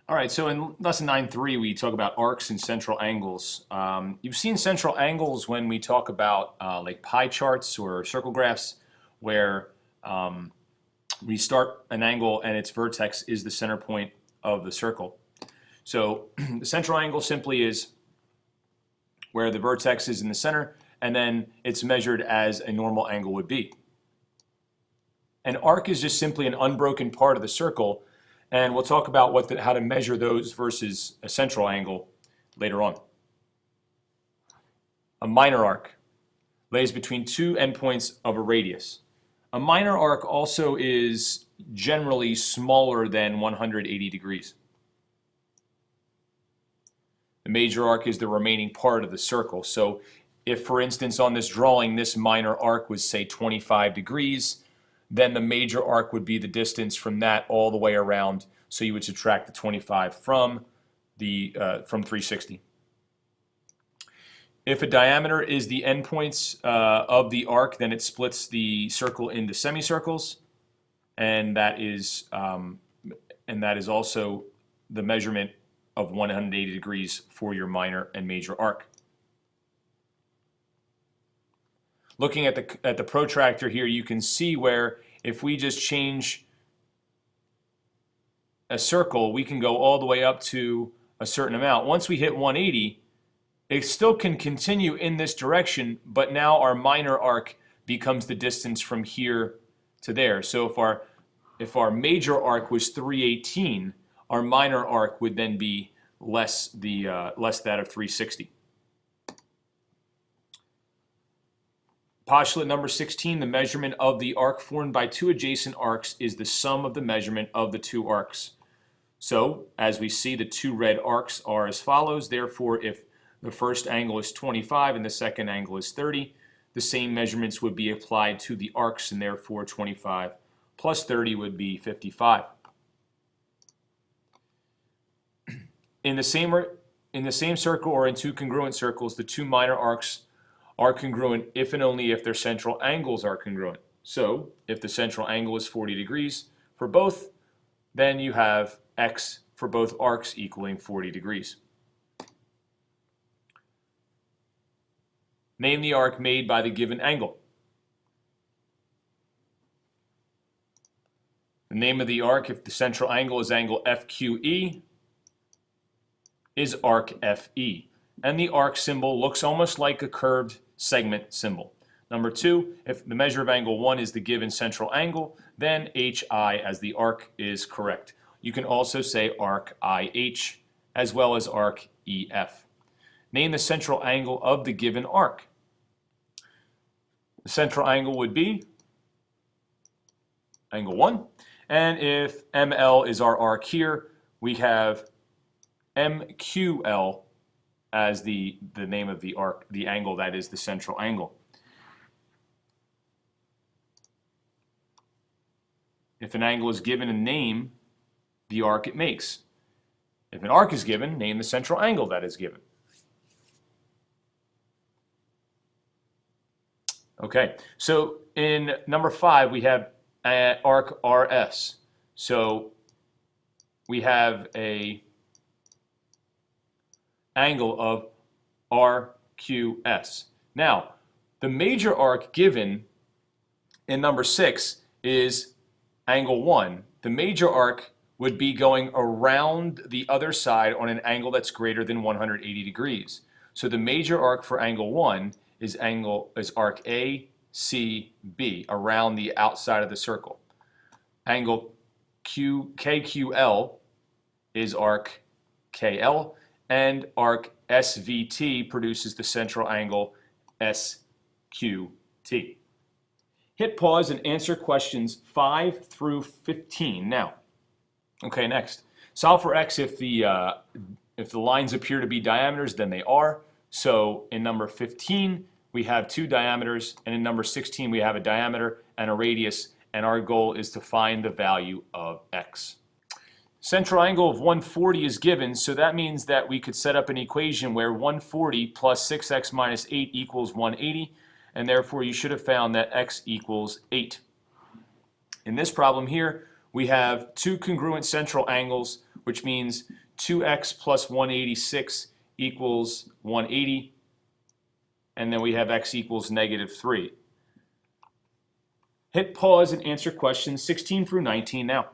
All right, so in lesson 9.3, we talk about arcs and central angles. You've seen central angles when we talk about like pie charts or circle graphs, where we start an angle and its vertex is the center point of the circle. So the central angle simply is where the vertex is in the center, and then it's measured as a normal angle would be. An arc is just simply an unbroken part of the circle, and we'll talk about how to measure those versus a central angle later on. A minor arc lays between two endpoints of a radius. A minor arc also is generally smaller than 180 degrees. The major arc is the remaining part of the circle. So if, for instance, on this drawing, this minor arc was, say, 25 degrees, then the major arc would be the distance from that all the way around. So you would subtract the 25 from 360. If a diameter is the endpoints of the arc, then it splits the circle into semicircles, and that is also the measurement of 180 degrees for your minor and major arc. Looking at the protractor here, you can see where if we just change a circle, we can go all the way up to a certain amount. Once we hit 180, it still can continue in this direction, but now our minor arc becomes the distance from here to there. So if our major arc was 318, our minor arc would then be less that of 360. Postulate number 16, the measurement of the arc formed by two adjacent arcs is the sum of the measurement of the two arcs. So, as we see, the two red arcs are as follows. Therefore, if the first angle is 25 and the second angle is 30, the same measurements would be applied to the arcs, and therefore 25 plus 30 would be 55. In the same circle or in two congruent circles, the two minor arcs are congruent if and only if their central angles are congruent. So if the central angle is 40 degrees for both, then you have x for both arcs equaling 40 degrees. Name the arc made by the given angle. The name of the arc, if the central angle is angle FQE, is arc FE. And the arc symbol looks almost like a curved segment symbol. Number 2, if the measure of angle 1 is the given central angle, then HI as the arc is correct. You can also say arc IH as well as arc EF. Name the central angle of the given arc. The central angle would be angle 1. And if ML is our arc here, we have MQL as the name of the arc, the angle that is the central angle. If an angle is given a name, the arc it makes. If an arc is given, name the central angle that is given. Okay, so in number 5 we have arc RS. So we have a angle of RQS. Now, the major arc given in number 6 is angle 1. The major arc would be going around the other side on an angle that's greater than 180 degrees. So the major arc for angle 1 is arc ACB, around the outside of the circle. Angle KQL is arc KL, and arc SVT produces the central angle SQT. Hit pause and answer questions 5 through 15 now. Okay, next. Solve for x if the lines appear to be diameters, then they are. So in number 15, we have two diameters, and in number 16, we have a diameter and a radius, and our goal is to find the value of x. Central angle of 140 is given, so that means that we could set up an equation where 140 plus 6x minus 8 equals 180, and therefore you should have found that x equals 8. In this problem here, we have two congruent central angles which means 2x plus 186 equals 180, and then we have x equals -3. Hit pause and answer questions 16 through 19 now.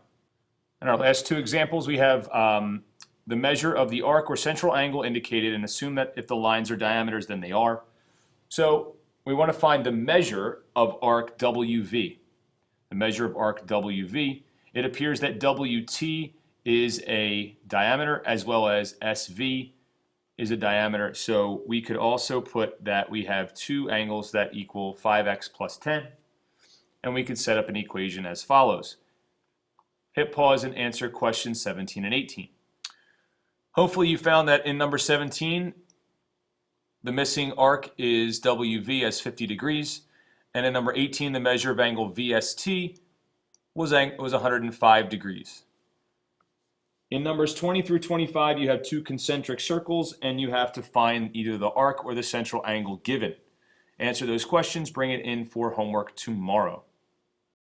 In our last two examples, we have the measure of the arc or central angle indicated, and assume that if the lines are diameters, then they are. So we want to find the measure of arc WV. The measure of arc WV, it appears that WT is a diameter as well as SV is a diameter. So we could also put that we have two angles that equal 5x plus 10. And we could set up an equation as follows. Hit pause and answer questions 17 and 18. Hopefully you found that in number 17, the missing arc is WV as 50 degrees. And in number 18, the measure of angle VST was 105 degrees. In numbers 20 through 25, you have two concentric circles, and you have to find either the arc or the central angle given. Answer those questions, bring it in for homework tomorrow.